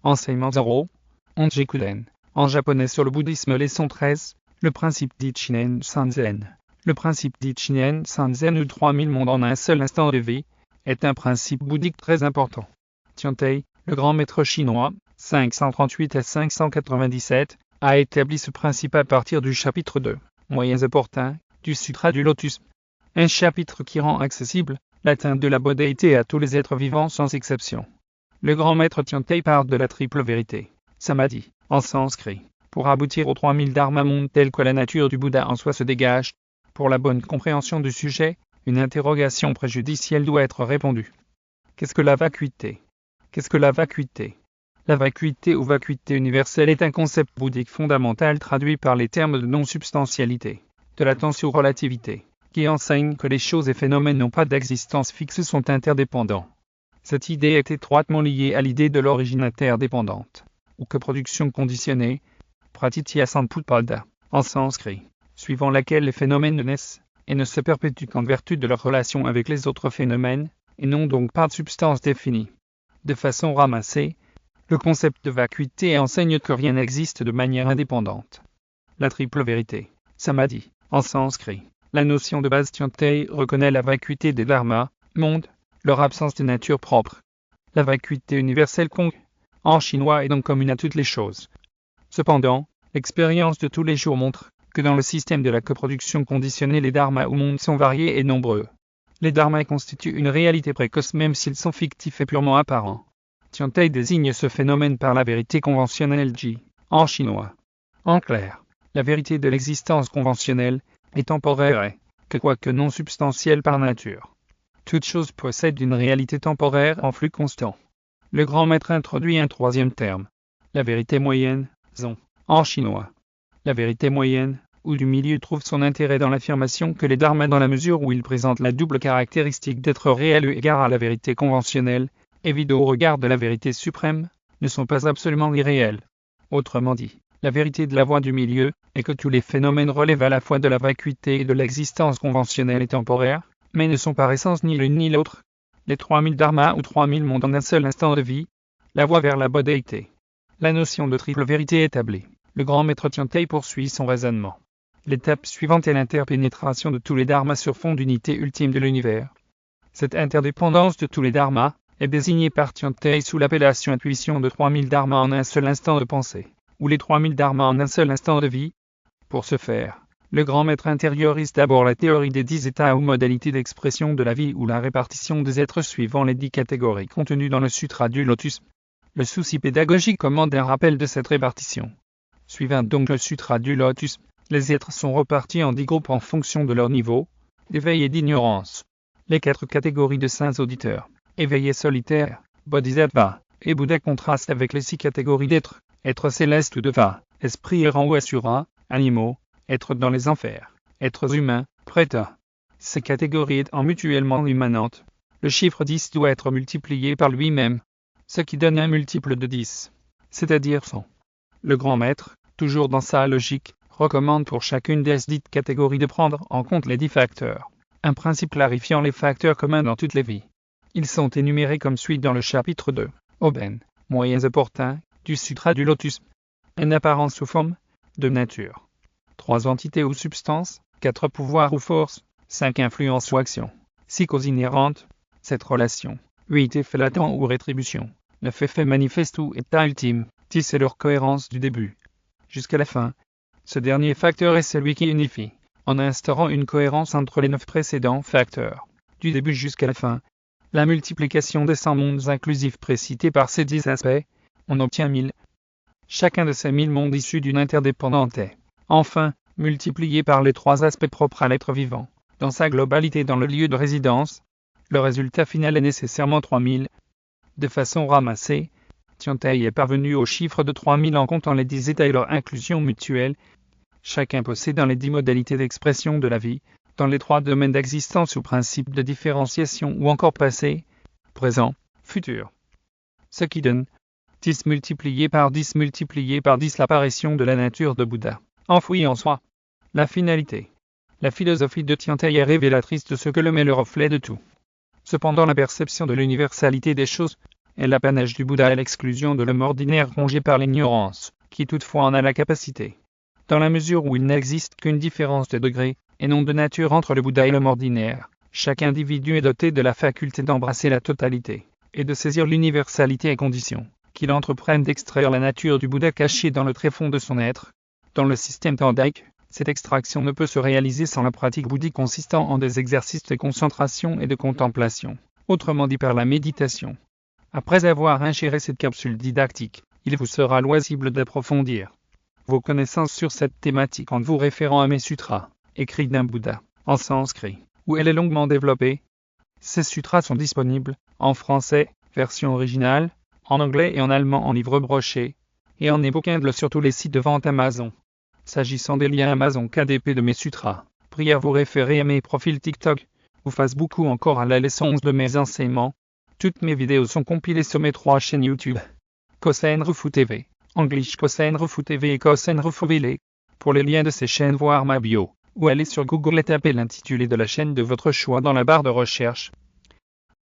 Enseignement 0. Onjikuden. En japonais sur le bouddhisme, leçon 13. Le principe d'Ichinen Sanzen. Le principe d'Ichinen Sanzen ou 3000 mondes en un seul instant de vie est un principe bouddhique très important. Tiantai, le grand maître chinois, 538 à 597, a établi ce principe à partir du chapitre 2, moyens opportuns, du Sutra du Lotus. Un chapitre qui rend accessible l'atteinte de la bodhéité à tous les êtres vivants sans exception. Le grand maître Tiantai parle de la triple vérité, samadhi, en sanskrit, pour aboutir aux 3000 dharma mondes tels que la nature du Bouddha en soi se dégage. Pour la bonne compréhension du sujet, une interrogation préjudicielle doit être répondue. Qu'est-ce que la vacuité ? Qu'est-ce que la vacuité ? La vacuité ou vacuité universelle est un concept bouddhique fondamental traduit par les termes de non-substantialité, de la tension-relativité, qui enseigne que les choses et phénomènes n'ont pas d'existence fixe, sont interdépendants. Cette idée est étroitement liée à l'idée de l'origine interdépendante, ou coproduction conditionnée, pratitya sampupada, en sanskrit, suivant laquelle les phénomènes ne naissent et ne se perpétuent qu'en vertu de leur relation avec les autres phénomènes, et n'ont donc pas de substance définie. De façon ramassée, le concept de vacuité enseigne que rien n'existe de manière indépendante. La triple vérité, samadhi, en sanskrit. La notion de base Tiantai reconnaît la vacuité des dharmas, mondes, leur absence de nature propre. La vacuité universelle Kong, en chinois, est donc commune à toutes les choses. Cependant, l'expérience de tous les jours montre que dans le système de la coproduction conditionnée, les dharmas ou mondes sont variés et nombreux. Les dharmas constituent une réalité précoce même s'ils sont fictifs et purement apparents. Tiantai désigne ce phénomène par la vérité conventionnelle Ji, en chinois. En clair, la vérité de l'existence conventionnelle est temporaire et, quoique non substantielle par nature. Toute chose possède une réalité temporaire en flux constant. Le grand maître introduit un troisième terme, la vérité moyenne, Zong, en chinois. La vérité moyenne, ou du milieu, trouve son intérêt dans l'affirmation que les dharmas, dans la mesure où ils présentent la double caractéristique d'être réels eu égard à la vérité conventionnelle, et vides au regard de la vérité suprême, ne sont pas absolument irréels. Autrement dit, la vérité de la voie du milieu est que tous les phénomènes relèvent à la fois de la vacuité et de l'existence conventionnelle et temporaire, mais ne sont par essence ni l'une ni l'autre. Les 3000 dharmas ou 3000 mondes en un seul instant de vie, la voie vers la bodhéité. La notion de triple vérité établie, le grand maître Tiantai poursuit son raisonnement. L'étape suivante est l'interpénétration de tous les dharmas sur fond d'unité ultime de l'univers. Cette interdépendance de tous les dharmas est désignée par Tiantai sous l'appellation intuition de 3000 dharmas en un seul instant de pensée, ou les 3000 dharmas en un seul instant de vie. Pour ce faire, le grand maître intériorise d'abord la théorie des 10 états ou modalités d'expression de la vie ou la répartition des êtres suivant les 10 catégories contenues dans le Sutra du Lotus. Le souci pédagogique commande un rappel de cette répartition. Suivant donc le Sutra du Lotus, les êtres sont repartis en 10 groupes en fonction de leur niveau d'éveil et d'ignorance. Les 4 catégories de saints auditeurs, éveillés solitaires, bodhisattva et Bouddha, contrastent avec les 6 catégories d'êtres, êtres célestes ou devas, esprits errants ou asura, animaux, êtres dans les enfers, êtres humains, preta. Ces catégories étant mutuellement immanentes, le chiffre 10 doit être multiplié par lui-même, ce qui donne un multiple de 10, c'est-à-dire 100. Le grand maître, toujours dans sa logique, recommande pour chacune des dites catégories de prendre en compte les 10 facteurs, un principe clarifiant les facteurs communs dans toutes les vies. Ils sont énumérés comme suit dans le chapitre 2, Aubaine, moyens opportuns, du Sutra du Lotus. Une apparence ou forme, de nature. 3 entités ou substances, 4 pouvoirs ou forces, 5 influences ou actions, 6 causes inhérentes, 7 relations, 8 effets latents ou rétributions, 9 effets manifestes ou états ultimes, 10 est leur cohérence du début jusqu'à la fin. Ce dernier facteur est celui qui unifie, en instaurant une cohérence entre les 9 précédents facteurs, du début jusqu'à la fin. La multiplication des 100 mondes inclusifs précités par ces 10 aspects, on obtient 1000. Chacun de ces 1000 mondes issus d'une interdépendante est, enfin, multiplié par les 3 aspects propres à l'être vivant, dans sa globalité dans le lieu de résidence. Le résultat final est nécessairement 3000. De façon ramassée, Tiantai est parvenu au chiffre de 3000 en comptant les 10 états et leur inclusion mutuelle. Chacun possédant les 10 modalités d'expression de la vie, dans les 3 domaines d'existence ou principes de différenciation ou encore passé, présent, futur. Ce qui donne 10 multiplié par 10 multiplié par 10 l'apparition de la nature de Bouddha, enfouie en soi. La finalité. La philosophie de Tiantai est révélatrice de ce que l'homme est le reflet de tout. Cependant, la perception de l'universalité des choses est l'apanage du Bouddha à l'exclusion de l'homme ordinaire rongé par l'ignorance, qui toutefois en a la capacité. Dans la mesure où il n'existe qu'une différence de degré, et non de nature entre le Bouddha et l'homme ordinaire, chaque individu est doté de la faculté d'embrasser la totalité, et de saisir l'universalité à condition qu'il entreprenne d'extraire la nature du Bouddha cachée dans le tréfonds de son être. Dans le système tandaïque, cette extraction ne peut se réaliser sans la pratique bouddhique consistant en des exercices de concentration et de contemplation, autrement dit par la méditation. Après avoir ingéré cette capsule didactique, il vous sera loisible d'approfondir vos connaissances sur cette thématique en vous référant à mes sutras, écrits d'un Bouddha, en sanskrit, où elle est longuement développée. Ces sutras sont disponibles, en français, version originale, en anglais et en allemand en livre broché, et en e-book Kindle sur tous les sites de vente Amazon. S'agissant des liens Amazon KDP de mes sutras, priez à vous référer à mes profils TikTok, ou Facebook ou encore à la leçon de mes enseignements. Toutes mes vidéos sont compilées sur mes 3 chaînes YouTube. Kosen Rufu TV, English Kosen Rufu TV et Kosen Rufu Vele. Pour les liens de ces chaînes, voir ma bio, ou allez sur Google et tapez l'intitulé de la chaîne de votre choix dans la barre de recherche.